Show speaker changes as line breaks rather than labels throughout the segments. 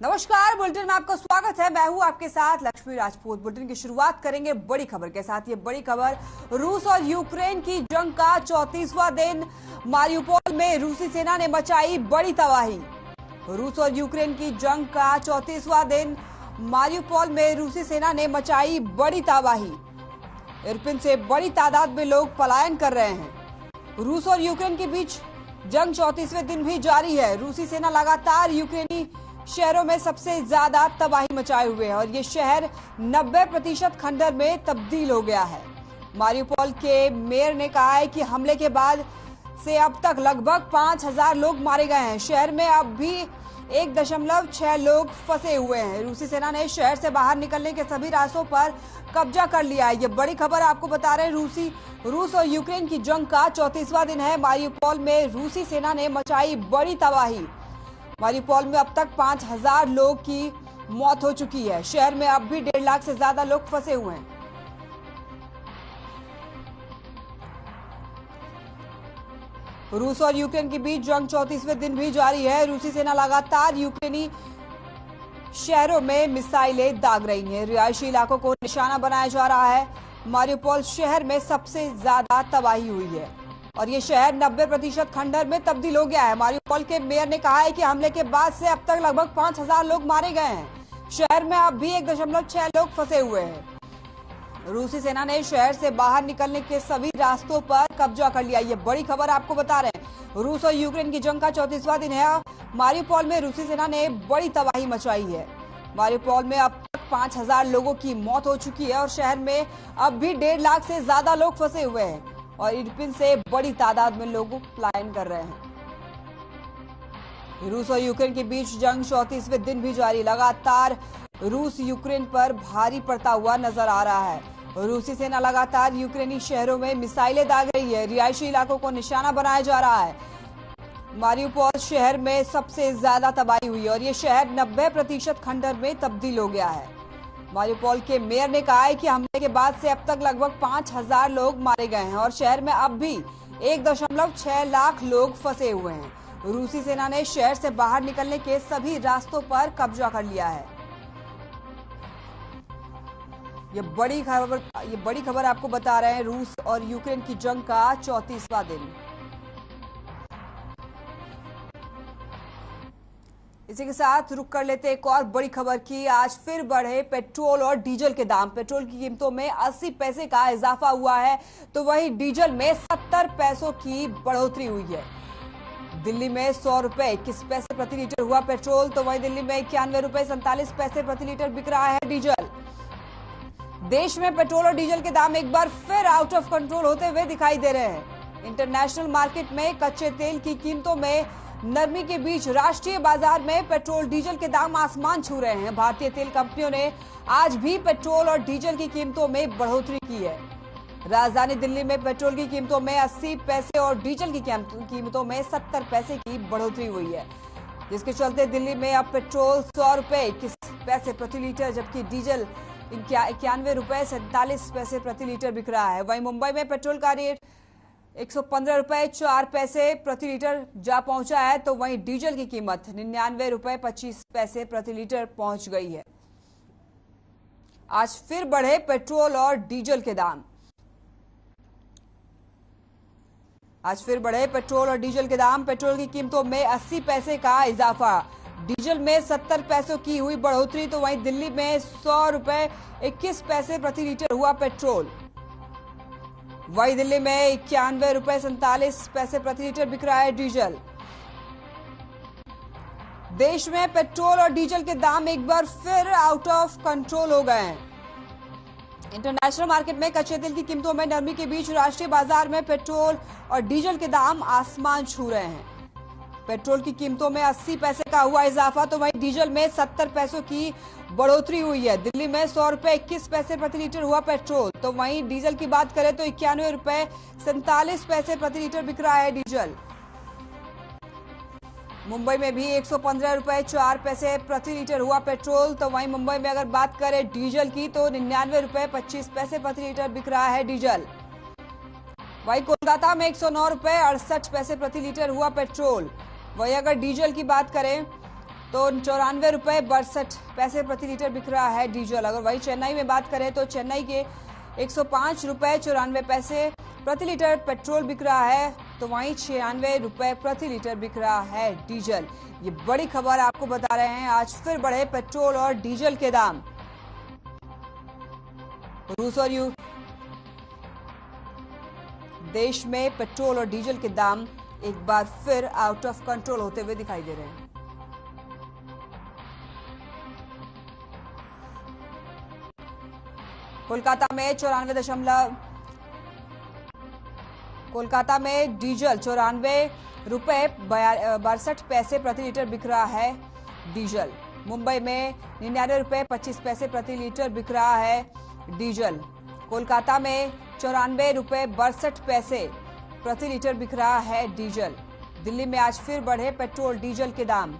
नमस्कार, बुलेटिन में आपका स्वागत है। मैं हूं आपके साथ लक्ष्मी राजपूत। बुलेटिन की शुरुआत करेंगे बड़ी खबर के साथ। ये बड़ी खबर रूस और यूक्रेन की जंग का 34वां दिन। मारियुपोल में रूसी सेना ने मचाई बड़ी तबाही। रूस और यूक्रेन की जंग का 34वां दिन। मारियुपोल में रूसी सेना ने मचाई बड़ी तबाही। इरपिन से बड़ी तादाद में लोग पलायन कर रहे हैं। रूस और यूक्रेन के बीच जंग 34वें दिन भी जारी है। रूसी सेना लगातार यूक्रेनी शहरों में सबसे ज्यादा तबाही मचाए हुए हैं और ये शहर 90% खंडर में तब्दील हो गया है। मारियुपोल के मेयर ने कहा है कि हमले के बाद से अब तक लगभग 5000 लोग मारे गए हैं। शहर में अब भी 1.6 लोग फंसे हुए हैं। रूसी सेना ने शहर से बाहर निकलने के सभी रास्तों पर कब्जा कर लिया है। ये बड़ी खबर आपको बता रहे हैं। रूस और यूक्रेन की जंग का 34वां दिन है। मारियुपोल में रूसी सेना ने मचाई बड़ी तबाही। मारियुपोल में अब तक 5000 लोग की मौत हो चुकी है। शहर में अब भी 1.5 लाख से ज्यादा लोग फंसे हुए हैं। रूस और यूक्रेन के बीच जंग 34वें दिन भी जारी है। रूसी सेना लगातार यूक्रेनी शहरों में मिसाइलें दाग रही हैं। रिहायशी इलाकों को निशाना बनाया जा रहा है। मारियुपोल शहर में सबसे ज्यादा तबाही हुई है और ये शहर 90% खंडर में तब्दील हो गया है। मारियुपोल के मेयर ने कहा है कि हमले के बाद से अब तक लगभग 5000 लोग मारे गए हैं। शहर में अब भी 1.6 लोग फंसे हुए हैं। रूसी सेना ने शहर से बाहर निकलने के सभी रास्तों पर कब्जा कर लिया। ये बड़ी खबर आपको बता रहे हैं। रूस और यूक्रेन की जंग का 34वां दिन है। मारियुपोल में रूसी सेना ने बड़ी तबाही मचाई है। मारियुपोल में अब तक 5000 लोगों की मौत हो चुकी है और शहर में अब भी 1.5 लाख से ज्यादा लोग फंसे हुए हैं और इरपिन से बड़ी तादाद में लोग पलायन कर रहे हैं। रूस और यूक्रेन के बीच जंग 34वें दिन भी जारी। लगातार रूस यूक्रेन पर भारी पड़ता हुआ नजर आ रहा है। रूसी सेना लगातार यूक्रेनी शहरों में मिसाइलें दाग रही है। रिहायशी इलाकों को निशाना बनाया जा रहा है। मारियुपोल शहर में सबसे ज्यादा तबाही हुई और ये शहर 90% खंडर में तब्दील हो गया है। मारियुपोल के मेयर ने कहा है कि हमले के बाद से अब तक लगभग 5000 लोग मारे गए हैं और शहर में अब भी 1.6 लाख लोग फंसे हुए हैं। रूसी सेना ने शहर से बाहर निकलने के सभी रास्तों पर कब्जा कर लिया है। ये बड़ी खबर आपको बता रहे हैं। रूस और यूक्रेन की जंग का 34वां दिन। इसी के साथ रुक कर लेते एक और बड़ी खबर की। आज फिर बढ़े पेट्रोल और डीजल के दाम। पेट्रोल की कीमतों में 80 पैसे का इजाफा हुआ है तो वहीं डीजल में 70 पैसों की बढ़ोतरी हुई है। दिल्ली में 100 रुपए 21 पैसे प्रति लीटर हुआ पेट्रोल तो वहीं दिल्ली में 91 रुपए 47 पैसे प्रति लीटर बिक रहा है डीजल। देश में पेट्रोल और डीजल के दाम एक बार फिर आउट ऑफ कंट्रोल होते हुए दिखाई दे रहे हैं। इंटरनेशनल मार्केट में कच्चे तेल की कीमतों में नरमी के बीच राष्ट्रीय बाजार में पेट्रोल डीजल के दाम आसमान छू रहे हैं। भारतीय तेल कंपनियों ने आज भी पेट्रोल और डीजल की कीमतों में बढ़ोतरी की है। राजधानी दिल्ली में पेट्रोल की कीमतों में 80 पैसे और डीजल की कीमतों में 70 पैसे की बढ़ोतरी हुई है, जिसके चलते दिल्ली में अब पेट्रोल 100 रुपए 21 पैसे प्रति लीटर जबकि डीजल 91 रुपए 47 पैसे प्रति लीटर बिक रहा है। वहीं मुंबई में पेट्रोल का रेट 115 रुपए 4 पैसे प्रति लीटर जा पहुंचा है तो वहीं डीजल की कीमत 99 रुपए 25 पैसे प्रति लीटर पहुंच गई है। आज फिर बढ़े पेट्रोल और डीजल के दाम। आज फिर बढ़े पेट्रोल और डीजल के दाम। पेट्रोल की कीमतों में 80 पैसे का इजाफा, डीजल में 70 पैसों की हुई बढ़ोतरी तो वहीं दिल्ली में 100 रुपए 21 पैसे प्रति लीटर हुआ पेट्रोल। वहीं दिल्ली में 91 रुपए 47 पैसे प्रति लीटर बिक रहा है डीजल। देश में पेट्रोल और डीजल के दाम एक बार फिर आउट ऑफ कंट्रोल हो गए हैं। इंटरनेशनल मार्केट में कच्चे तेल की कीमतों में नरमी के बीच राष्ट्रीय बाजार में पेट्रोल और डीजल के दाम आसमान छू रहे हैं। पेट्रोल की कीमतों में 80 पैसे का हुआ इजाफा तो वहीं डीजल में 70 पैसों की बढ़ोतरी हुई है। दिल्ली में 100 रुपए 21 पैसे प्रति लीटर हुआ पेट्रोल तो वहीं डीजल की बात करें तो 91 रुपए 47 पैसे प्रति लीटर बिक रहा है डीजल। मुंबई में भी 115 रुपए 4 पैसे प्रति लीटर हुआ पेट्रोल तो वहीं मुंबई में अगर बात करें डीजल की तो 99 रुपए 25 पैसे प्रति लीटर बिक रहा है डीजल। वहीं कोलकाता में 109 रुपए 68 पैसे प्रति लीटर हुआ पेट्रोल। वहीं अगर डीजल की बात करें तो 94 रुपए 62 प्रति लीटर बिक रहा है डीजल। अगर वही चेन्नई में बात करें तो चेन्नई के 105 रुपए 94 प्रति लीटर पेट्रोल बिक रहा है, तो वहीं 96 रुपए प्रति लीटर बिक रहा है डीजल। ये बड़ी खबर आपको बता रहे हैं, आज फिर बढ़े पेट्रोल और डीजल के दाम। रूस और देश में पेट्रोल और डीजल के दाम एक बार फिर आउट ऑफ कंट्रोल होते हुए दिखाई दे रहे हैं। कोलकाता में डीजल 94 रुपए 62 प्रति लीटर बिक रहा है डीजल। मुंबई में 99 रुपए 25 प्रति लीटर बिक रहा है डीजल। कोलकाता में 94 रुपए 62 प्रति लीटर बिक रहा है डीजल। दिल्ली में आज फिर बढ़े पेट्रोल डीजल के दाम।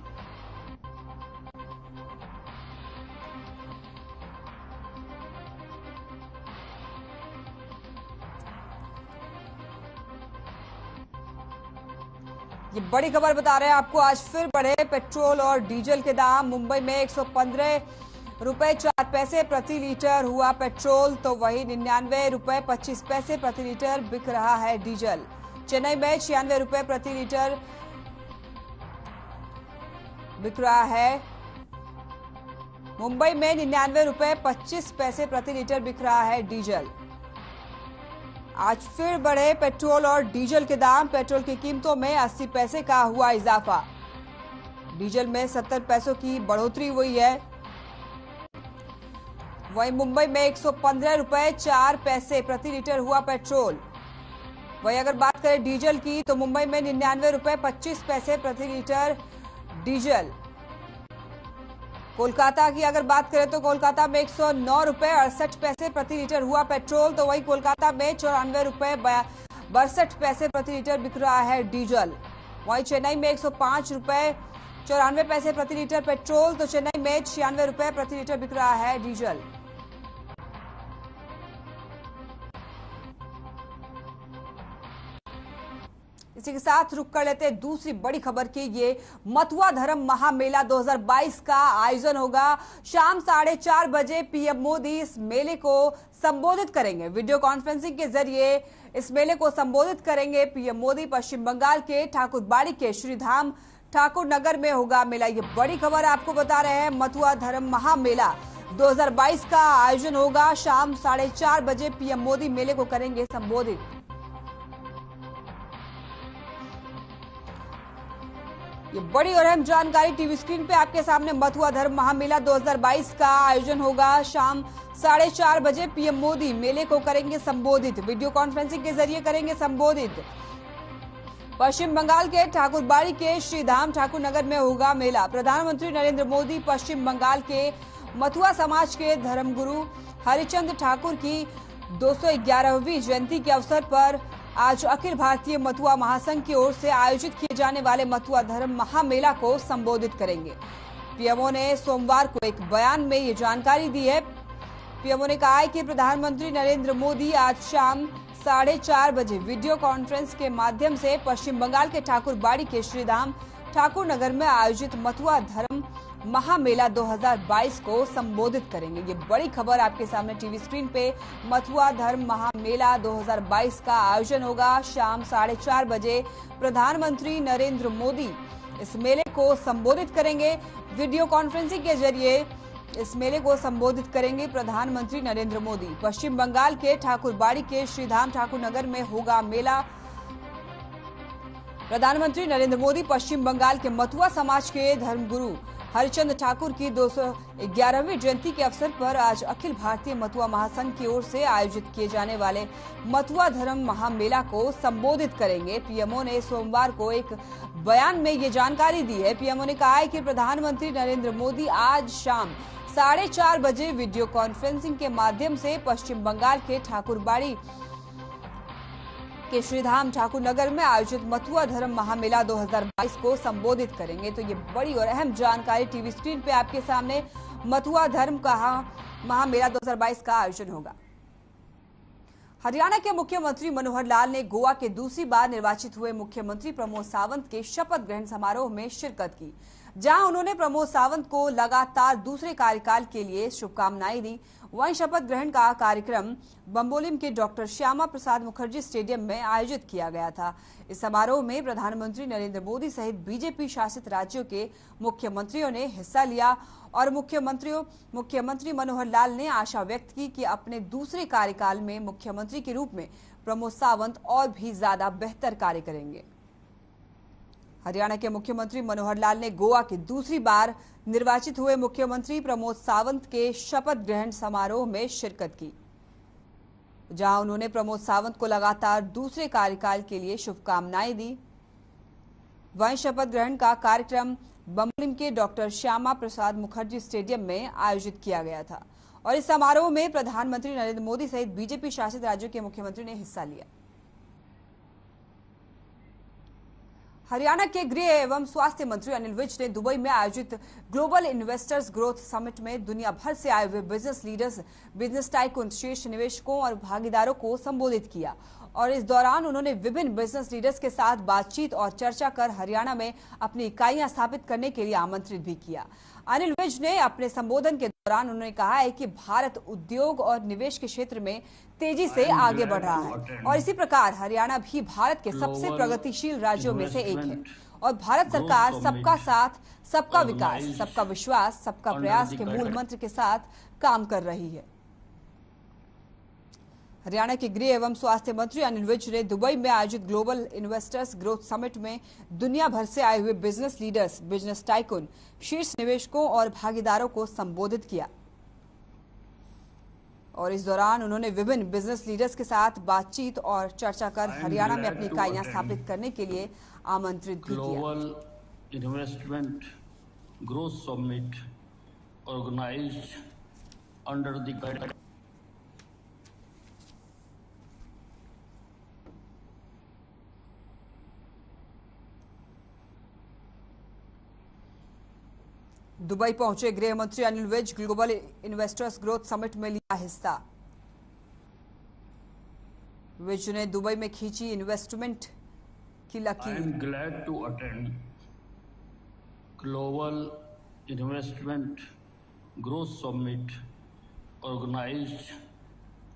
ये बड़ी खबर बता रहे हैं आपको, आज फिर बढ़े पेट्रोल और डीजल के दाम। मुंबई में 115 रुपए 4 प्रति लीटर हुआ पेट्रोल, तो वही 99 रुपए 25 प्रति लीटर बिक रहा है डीजल। चेन्नई में 96 रुपए प्रति लीटर बिक रहा है। मुंबई में 99 रुपए 25 प्रति लीटर बिक रहा है डीजल। आज फिर बढ़े पेट्रोल और डीजल के दाम। पेट्रोल की कीमतों में 80 पैसे का हुआ इजाफा, डीजल में 70 पैसों की बढ़ोतरी हुई है। वहीं मुंबई में 115 रुपए 4 प्रति लीटर हुआ पेट्रोल। वहीं अगर बात करें डीजल की तो मुंबई में 99 रुपए 25 प्रति लीटर डीजल। कोलकाता की अगर बात करें तो कोलकाता में 109 रुपए 68 प्रति लीटर हुआ पेट्रोल, तो वहीं कोलकाता में 94 रुपए 62 प्रति लीटर बिक रहा है डीजल। वहीं चेन्नई में 105 रुपए 94 प्रति लीटर पेट्रोल, तो चेन्नई में 96 रुपए प्रति लीटर बिक रहा है डीजल। इसी के साथ रुक कर लेते हैं दूसरी बड़ी खबर की। ये मथुआ धर्म महामेला 2022 का आयोजन होगा। शाम 4:30 बजे पीएम मोदी इस मेले को संबोधित करेंगे। वीडियो कॉन्फ्रेंसिंग के जरिए इस मेले को संबोधित करेंगे पीएम मोदी। पश्चिम बंगाल के ठाकुरबाड़ी के श्रीधाम ठाकुर नगर में होगा मेला। ये बड़ी खबर आपको बता रहे हैं, मथुआ धर्म महामेला 2022 का आयोजन होगा। शाम 4:30 बजे पीएम मोदी मेले को करेंगे संबोधित। ये बड़ी और अहम जानकारी टीवी स्क्रीन पे आपके सामने। मथुआ धर्म महामेला 2022 का आयोजन होगा। शाम 4:30 बजे पीएम मोदी मेले को करेंगे संबोधित, वीडियो कॉन्फ्रेंसिंग के जरिए करेंगे संबोधित। पश्चिम बंगाल के ठाकुरबाड़ी के श्रीधाम ठाकुर नगर में होगा मेला। प्रधानमंत्री नरेंद्र मोदी पश्चिम बंगाल के मथुआ समाज के धर्मगुरु हरिचंद ठाकुर की 211वीं जयंती के अवसर पर आज अखिल भारतीय मथुआ महासंघ की ओर से आयोजित किए जाने वाले मथुआ धर्म महामेला को संबोधित करेंगे। पीएमओ ने सोमवार को एक बयान में ये जानकारी दी है। पीएमओ ने कहा है कि प्रधानमंत्री नरेंद्र मोदी आज शाम 4:30 बजे वीडियो कॉन्फ्रेंस के माध्यम से पश्चिम बंगाल के ठाकुरबाड़ी के श्रीधाम ठाकुर नगर में आयोजित मथुआ धर्म महामेला 2022 को संबोधित करेंगे। ये बड़ी खबर आपके सामने टीवी स्क्रीन पे। मथुआ धर्म महामेला 2022 का आयोजन होगा। शाम 4:30 बजे प्रधानमंत्री नरेंद्र मोदी इस मेले को संबोधित करेंगे। वीडियो कॉन्फ्रेंसिंग के जरिए इस मेले को संबोधित करेंगे प्रधानमंत्री नरेंद्र मोदी। पश्चिम बंगाल के ठाकुरबाड़ी के श्रीधाम ठाकुर नगर में होगा मेला। प्रधानमंत्री नरेंद्र मोदी पश्चिम बंगाल के मथुआ समाज के धर्मगुरु हरिचंद ठाकुर की 211वीं जयंती के अवसर पर आज अखिल भारतीय मथुआ महासंघ की ओर से आयोजित किए जाने वाले मथुआ धर्म महामेला को संबोधित करेंगे। पीएमओ ने सोमवार को एक बयान में ये जानकारी दी है। पीएमओ ने कहा है कि प्रधानमंत्री नरेंद्र मोदी आज शाम 4:30 बजे वीडियो कॉन्फ्रेंसिंग के माध्यम से पश्चिम बंगाल के ठाकुरबाड़ी के श्रीधाम ठाकुर नगर में आयोजित मथुआ धर्म महामेला 2022 को संबोधित करेंगे। तो ये बड़ी और अहम जानकारी टीवी स्क्रीन पे आपके सामने। मथुआ धर्म का महामेला 2022 का आयोजन होगा। हरियाणा के मुख्यमंत्री मनोहर लाल ने गोवा के दूसरी बार निर्वाचित हुए मुख्यमंत्री प्रमोद सावंत के शपथ ग्रहण समारोह में शिरकत की। जहां उन्होंने प्रमोद सावंत को लगातार दूसरे कार्यकाल के लिए शुभकामनाएं दी। वहीं शपथ ग्रहण का कार्यक्रम बम्बोलिम के डॉक्टर श्यामा प्रसाद मुखर्जी स्टेडियम में आयोजित किया गया था। इस समारोह में प्रधानमंत्री नरेंद्र मोदी सहित बीजेपी शासित राज्यों के मुख्यमंत्रियों ने हिस्सा लिया और मुख्यमंत्री मनोहर लाल ने आशा व्यक्त की कि अपने दूसरे कार्यकाल में मुख्यमंत्री के रूप में प्रमोद सावंत और भी ज्यादा बेहतर कार्य करेंगे। हरियाणा के मुख्यमंत्री मनोहर लाल ने गोवा के दूसरी बार निर्वाचित हुए मुख्यमंत्री प्रमोद सावंत के शपथ ग्रहण समारोह में शिरकत की, जहां उन्होंने प्रमोद सावंत को लगातार दूसरे कार्यकाल के लिए शुभकामनाएं दी। वहीं शपथ ग्रहण का कार्यक्रम बम्बोलिम के डॉक्टर श्यामा प्रसाद मुखर्जी स्टेडियम में आयोजित किया गया था और इस समारोह में प्रधानमंत्री नरेंद्र मोदी सहित बीजेपी शासित राज्यों के मुख्यमंत्री ने हिस्सा लिया। हरियाणा के गृह एवं स्वास्थ्य मंत्री अनिल विज ने दुबई में आयोजित ग्लोबल इन्वेस्टर्स ग्रोथ समिट में दुनिया भर से आए हुए बिजनेस लीडर्स, बिजनेस टाइकून, शीर्ष निवेशकों और भागीदारों को संबोधित किया और इस दौरान उन्होंने विभिन्न बिजनेस लीडर्स के साथ बातचीत और चर्चा कर हरियाणा में अपनी इकाइयां स्थापित करने के लिए आमंत्रित भी किया। अनिल विज ने अपने संबोधन के दौरान उन्होंने कहा है कि भारत उद्योग और निवेश के क्षेत्र में तेजी से आगे बढ़ रहा है और इसी प्रकार हरियाणा भी भारत के सबसे प्रगतिशील राज्यों में से एक है और भारत सरकार सबका साथ, सबका विकास, सबका विश्वास, सबका प्रयास के मूल मंत्र के साथ काम कर रही है। हरियाणा के गृह एवं स्वास्थ्य मंत्री अनिल विज ने दुबई में आयोजित ग्लोबल इन्वेस्टर्स ग्रोथ समिट में दुनिया भर से आए हुए बिजनेस लीडर्स, बिजनेस टाइकून, शीर्ष निवेशकों और भागीदारों को संबोधित किया और इस दौरान उन्होंने विभिन्न बिजनेस लीडर्स के साथ बातचीत और चर्चा कर हरियाणा में अपनी इकाइयां स्थापित करने के लिए आमंत्रित भी किया।
Global investment growth summit organised under the
Dubai पहुंचे गृह मंत्री Anil Vij global investors growth summit में लिया हिस्सा। विज ने दुबई में खींची इन्वेस्टमेंट की लकीर।
I am glad to attend global investment growth summit organised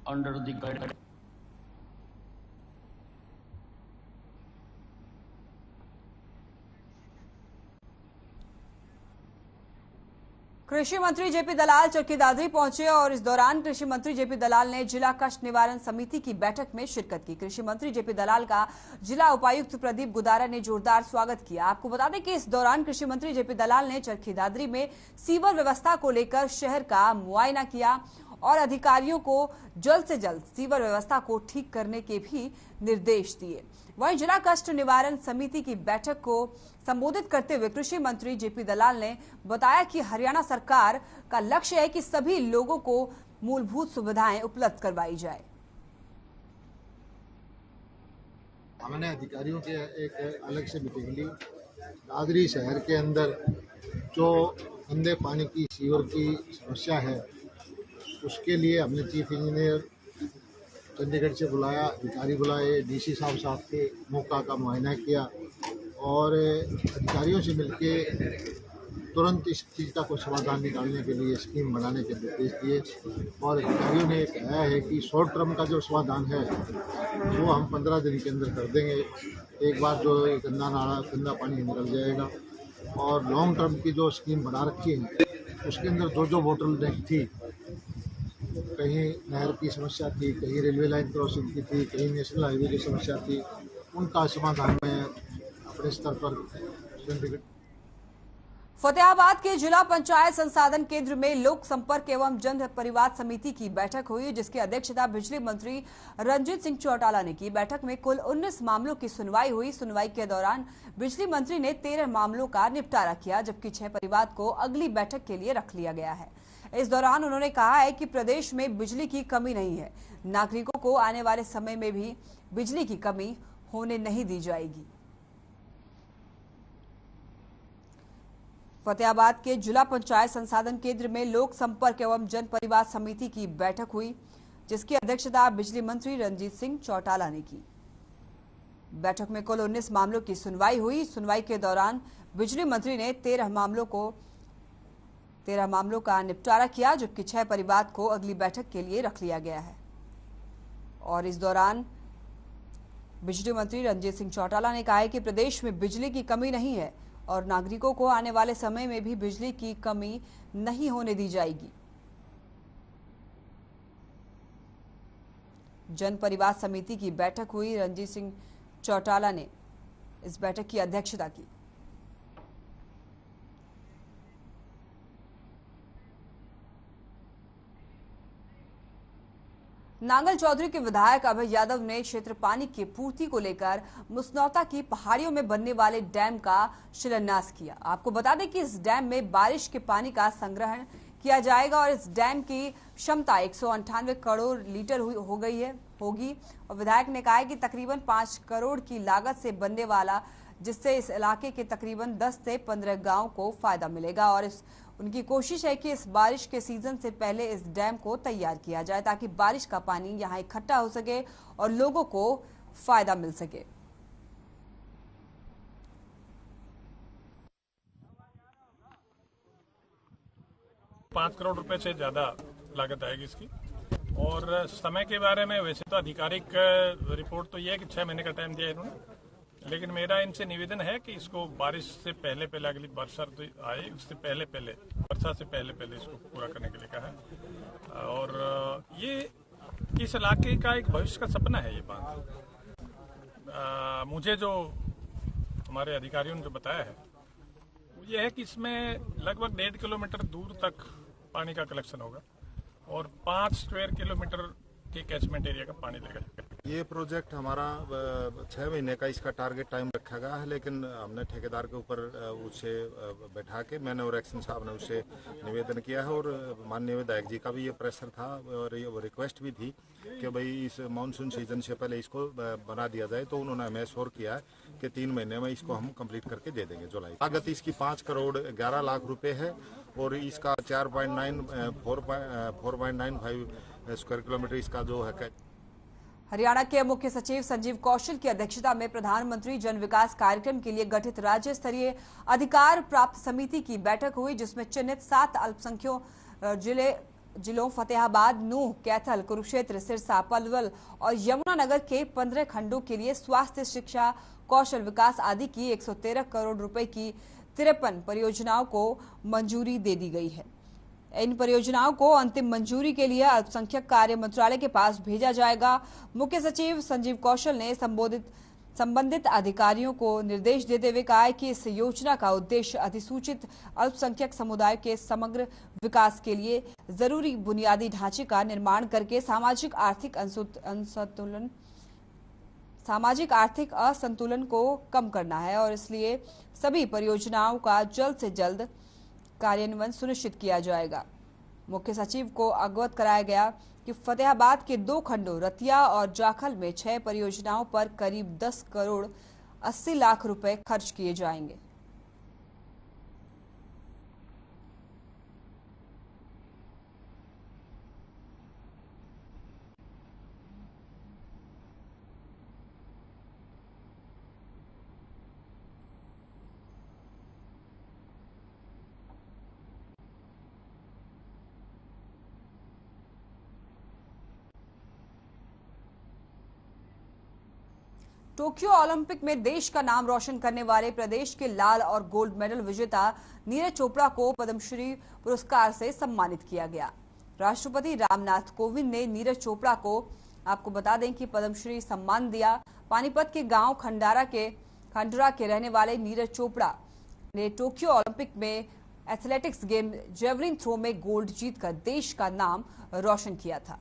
under the
कृषि मंत्री जेपी दलाल चरखी दादरी पहुंचे और इस दौरान कृषि मंत्री जेपी दलाल ने जिला कष्ट निवारण समिति की बैठक में शिरकत की। कृषि मंत्री जेपी दलाल का जिला उपायुक्त प्रदीप गुदारा ने जोरदार स्वागत किया। आपको बता दें कि इस दौरान कृषि मंत्री जेपी दलाल ने चरखी दादरी में सीवर व्यवस्था को लेकर शहर का मुआयना किया और अधिकारियों को जल्द से जल्द सीवर व्यवस्था को ठीक करने के भी निर्देश दिए। वहीं जिला कष्ट निवारण समिति की बैठक को संबोधित करते हुए कृषि मंत्री जेपी दलाल ने बताया कि हरियाणा सरकार का लक्ष्य है कि सभी लोगों को मूलभूत सुविधाएं उपलब्ध करवाई जाए।
हमने अधिकारियों के एक अलग से मीटिंग ली। दादरी शहर के अंदर जो गंदे पानी की सीवर की समस्या है उसके लिए हमने चीफ इंजीनियर चंडीगढ़ से बुलाया, अधिकारी बुलाए, डीसी साहब के मौका का मुआयना किया और अधिकारियों से मिलके तुरंत इस चीज़ का कोई समाधान निकालने के लिए स्कीम बनाने के निर्देश दिए और अधिकारियों ने कहा है कि शॉर्ट टर्म का जो समाधान है वो हम 15 दिन के अंदर कर देंगे। एक बार जो गंदा पानी निकल जाएगा और लॉन्ग टर्म की जो स्कीम बना रखी है उसके अंदर जो बोटलनेक थी, कहीं नहर की समस्या थी, कहीं रेलवे लाइन क्रॉसिंग की थी, कहीं नेशनल हाईवे की समस्या थी, उनका समाधान में अपने स्तर पर।
फतेहाबाद के जिला पंचायत संसाधन केंद्र में लोक संपर्क एवं जन परिवाद समिति की बैठक हुई जिसकी अध्यक्षता बिजली मंत्री रंजीत सिंह चौटाला ने की। बैठक में कुल 19 मामलों की सुनवाई हुई। सुनवाई के दौरान बिजली मंत्री ने 13 मामलों का निपटारा किया जबकि 6 परिवाद को अगली बैठक के लिए रख लिया गया है। इस दौरान उन्होंने कहा है कि प्रदेश में बिजली की कमी नहीं है, नागरिकों को आने वाले समय में भी बिजली की कमी होने नहीं दी जाएगी। फतेहाबाद के जिला पंचायत संसाधन केंद्र में लोक संपर्क एवं जन परिवाद समिति की बैठक हुई जिसकी अध्यक्षता बिजली मंत्री रंजीत सिंह चौटाला ने की। बैठक में कुल 19 मामलों की सुनवाई हुई। सुनवाई के दौरान बिजली मंत्री ने 13 मामलों का निपटारा किया, जबकि 6 परिवाद को अगली बैठक के लिए रख लिया गया है। और इस दौरान बिजली मंत्री रणजीत सिंह चौटाला ने कहा है कि प्रदेश में बिजली की कमी नहीं है और नागरिकों को आने वाले समय में भी बिजली की कमी नहीं होने दी जाएगी। जन परिवार समिति की बैठक हुई। रणजीत सिंह चौटाला ने इस बैठक की अध्यक्षता की। नांगल चौधरी के विधायक अभय यादव ने क्षेत्र पानी की पूर्ति को लेकर मुसनौता की पहाड़ियों में बनने वाले डैम का शिलान्यास किया। आपको बता दें कि इस डैम में बारिश के पानी का संग्रहण किया जाएगा और इस डैम की क्षमता 198 करोड़ लीटर होगी। और विधायक ने कहा है कि तकरीबन 5 करोड़ की लागत से बनने वाला, जिससे इस इलाके के तकरीबन 10 से 15 गांव को फायदा मिलेगा। और उनकी कोशिश है कि इस बारिश के सीजन से पहले इस डैम को तैयार किया जाए ताकि बारिश का पानी यहां इकट्ठा हो सके और लोगों को फायदा मिल सके।
₹5 करोड़ से ज्यादा लागत आएगी इसकी। और समय के बारे में वैसे तो आधिकारिक रिपोर्ट तो ये है कि 6 महीने का टाइम दिया इन्होंने, लेकिन मेरा इनसे निवेदन है कि इसको बारिश से पहले अगली वर्षा आए उससे वर्षा से पहले इसको पूरा करने के लिए कहा है। और ये इस इलाके का एक भविष्य का सपना है ये बांध। मुझे जो हमारे अधिकारियों ने जो बताया है वो ये है कि इसमें लगभग 1.5 किलोमीटर दूर तक पानी का कलेक्शन होगा और 5 स्क्वायर किलोमीटर के कैचमेंट एरिया का पानी लेगा।
ये प्रोजेक्ट हमारा 6 महीने का इसका टारगेट टाइम रखा गया है, लेकिन हमने ठेकेदार के ऊपर उसे बैठा के मैंने और एक्शन साहब ने उसे निवेदन किया है और माननीय विधायक जी का भी ये प्रेशर था और ये रिक्वेस्ट भी थी कि भाई इस मानसून सीजन से पहले इसको बना दिया जाए। तो उन्होंने हमें श्योर किया है कि 3 महीने में इसको हम कंप्लीट करके दे देंगे जुलाई। लागत इसकी 5 करोड़ 11 लाख रुपए है और इसका 4.95 स्क्वायर किलोमीटर इसका जो है।
हरियाणा के मुख्य सचिव संजीव कौशल की अध्यक्षता में प्रधानमंत्री जन विकास कार्यक्रम के लिए गठित राज्य स्तरीय अधिकार प्राप्त समिति की बैठक हुई, जिसमें चिन्हित 7 अल्पसंख्यक जिलों फतेहाबाद, नूंह, कैथल, कुरुक्षेत्र, सिरसा, पलवल और यमुनानगर के 15 खंडों के लिए स्वास्थ्य, शिक्षा, कौशल विकास आदि की 113 करोड़ रुपए की 53 परियोजनाओं को मंजूरी दे दी गई है। इन परियोजनाओं को अंतिम मंजूरी के लिए अल्पसंख्यक कार्य मंत्रालय के पास भेजा जाएगा। मुख्य सचिव संजीव कौशल ने संबंधित अधिकारियों को निर्देश देते हुए कहा है कि इस योजना का उद्देश्य अधिसूचित अल्पसंख्यक समुदाय के समग्र विकास के लिए जरूरी बुनियादी ढांचे का निर्माण करके सामाजिक आर्थिक असंतुलन को कम करना है और इसलिए सभी परियोजनाओं का जल्द से जल्द कार्यान्वयन सुनिश्चित किया जाएगा। मुख्य सचिव को अवगत कराया गया कि फतेहाबाद के 2 खंडों रतिया और जाखल में 6 परियोजनाओं पर करीब 10 करोड़ 80 लाख रुपए खर्च किए जाएंगे। टोक्यो ओलंपिक में देश का नाम रोशन करने वाले प्रदेश के लाल और गोल्ड मेडल विजेता नीरज चोपड़ा को पद्मश्री पुरस्कार से सम्मानित किया गया। राष्ट्रपति रामनाथ कोविंद ने नीरज चोपड़ा को, आपको बता दें कि पद्मश्री सम्मान दिया। पानीपत के गांव खंडरा के रहने वाले नीरज चोपड़ा ने टोक्यो ओलंपिक में एथलेटिक्स गेम जेवलिन थ्रो में गोल्ड जीतकर देश का नाम रोशन किया था।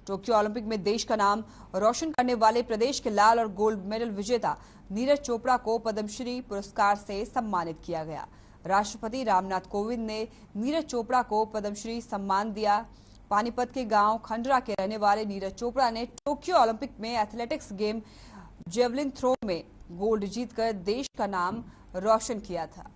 टोक्यो ओलंपिक में देश का नाम रोशन करने वाले प्रदेश के लाल और गोल्ड मेडल विजेता नीरज चोपड़ा को पद्मश्री पुरस्कार से सम्मानित किया गया। राष्ट्रपति रामनाथ कोविंद ने नीरज चोपड़ा को पद्मश्री सम्मान दिया। पानीपत के गांव खंडरा के रहने वाले नीरज चोपड़ा ने टोक्यो ओलंपिक में एथलेटिक्स गेम जेवलिन थ्रो में गोल्ड जीतकर देश का नाम रोशन किया था।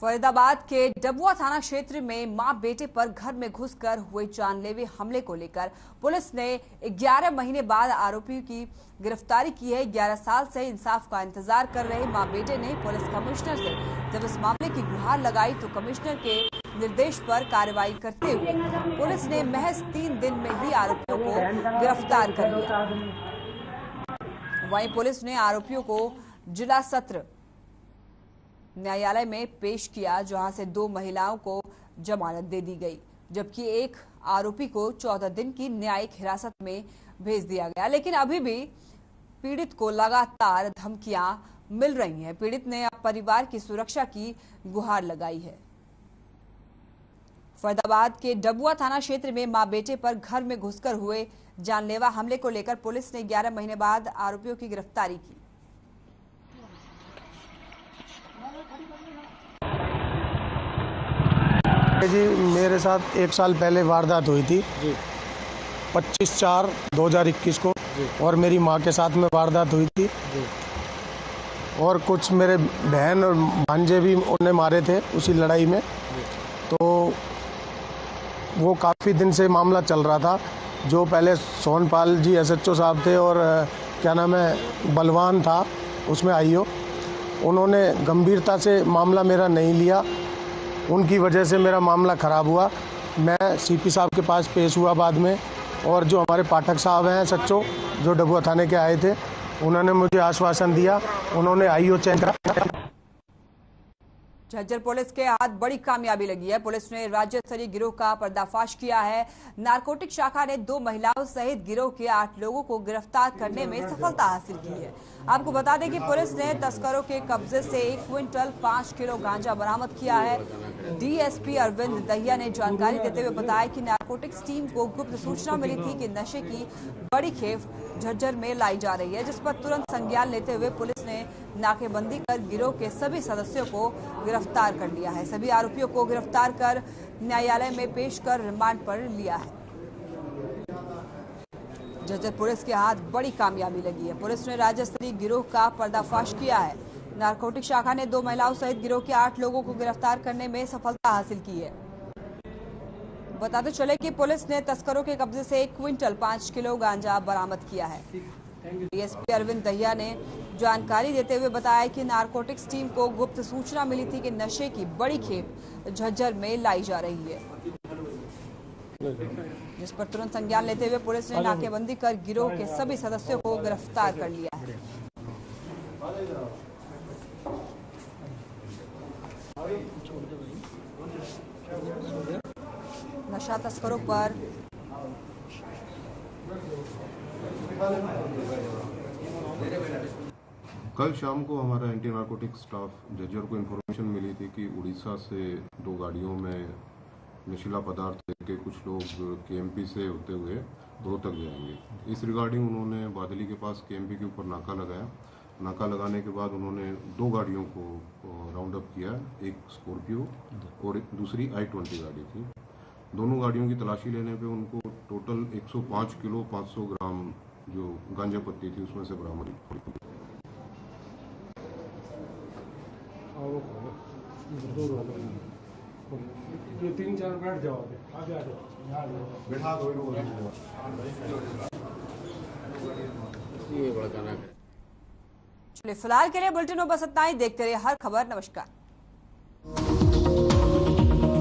फरीदाबाद के डबुआ थाना क्षेत्र में मां बेटे पर घर में घुसकर हुए जानलेवा हमले को लेकर पुलिस ने 11 महीने बाद आरोपी की गिरफ्तारी की है। 11 साल से इंसाफ का इंतजार कर रहे मां बेटे ने पुलिस कमिश्नर से जब इस मामले की गुहार लगाई तो कमिश्नर के निर्देश पर कार्रवाई करते हुए पुलिस ने महज 3 दिन में ही आरोपियों को गिरफ्तार कर लिया। वहीं पुलिस ने आरोपियों को जिला सत्र न्यायालय में पेश किया, जहां से 2 महिलाओं को जमानत दे दी गई, जबकि एक आरोपी को 14 दिन की न्यायिक हिरासत में भेज दिया गया। लेकिन अभी भी पीड़ित को लगातार धमकियां मिल रही हैं। पीड़ित ने अब परिवार की सुरक्षा की गुहार लगाई है। फरीदाबाद के डबुआ थाना क्षेत्र में मां बेटे पर घर में घुसकर हुए जानलेवा हमले को लेकर पुलिस ने 11 महीने बाद आरोपियों की गिरफ्तारी की।
जी मेरे साथ 1 साल पहले वारदात हुई थी 25/4/2021 को और मेरी मां के साथ में वारदात हुई थी और कुछ मेरे बहन और भांजे भी उन्हें मारे थे उसी लड़ाई में। तो वो काफ़ी दिन से मामला चल रहा था। जो पहले सोनपाल जी SHO साहब थे और क्या नाम है बलवान था उसमें IO, उन्होंने गंभीरता से मामला मेरा नहीं लिया। उनकी वजह से मेरा मामला ख़राब हुआ। मैं CP साहब के पास पेश हुआ बाद में, और जो हमारे पाठक साहब हैं SHO जो डबुआ थाने के आए थे, उन्होंने मुझे आश्वासन दिया, उन्होंने IO चेंज करा।
झज्जर पुलिस के हाथ बड़ी कामयाबी लगी है। पुलिस ने राज्य स्तरीय गिरोह का पर्दाफाश किया है। नारकोटिक शाखा ने 2 महिलाओं सहित गिरोह के 8 लोगों को गिरफ्तार करने में सफलता हासिल की है। आपको बता दें कि पुलिस ने तस्करों के कब्जे से 1 क्विंटल 5 किलो गांजा बरामद किया है। DSP अरविंद दहिया ने जानकारी देते हुए बताया कि नारकोटिक्स टीम को गुप्त सूचना मिली थी कि नशे की बड़ी खेप झज्जर में लाई जा रही है, जिस पर तुरंत संज्ञान लेते हुए पुलिस ने नाकेबंदी कर गिरोह के सभी सदस्यों को गिरफ्तार कर लिया है। सभी आरोपियों को गिरफ्तार कर न्यायालय में पेश कर रिमांड पर लिया है। झज्जर पुलिस के हाथ बड़ी कामयाबी लगी है। पुलिस ने राज्य स्तरीय गिरोह का पर्दाफाश किया है। नारकोटिक शाखा ने 2 महिलाओं सहित गिरोह के 8 लोगों को गिरफ्तार करने में सफलता हासिल की है। बताते चले कि पुलिस ने तस्करों के कब्जे से 1 क्विंटल 5 किलो गांजा बरामद किया है। DSP अरविंद दहिया ने जानकारी देते हुए बताया कि नारकोटिक्स टीम को गुप्त सूचना मिली थी कि नशे की बड़ी खेप झज्जर में लाई जा रही है, जिस पर तुरंत संज्ञान लेते हुए पुलिस ने नाकेबंदी कर गिरोह के सभी सदस्यों को गिरफ्तार कर लिया है। नशा तस्करों पर
कल शाम को हमारा एंटी नारकोटिक्स स्टाफ झज्जर को इन्फॉर्मेशन मिली थी कि उड़ीसा से 2 गाड़ियों में नशीला पदार्थ लेके कुछ लोग KMP से होते हुए रोहतक जाएंगे। इस रिगार्डिंग उन्होंने बादली के पास KMP के ऊपर नाका लगाया। नाका लगाने के बाद उन्होंने 2 गाड़ियों को राउंड अप किया, एक स्कॉर्पियो और दूसरी I-20 गाड़ी थी। दोनों गाड़ियों की तलाशी लेने पे उनको टोटल 105 किलो 500 ग्राम जो गांजा पत्ती थी उसमें से बरामद हुई।
चलिए फिलहाल के लिए बुलेटिन में बस इतना ही। देखते रहिए हर खबर। नमस्कार।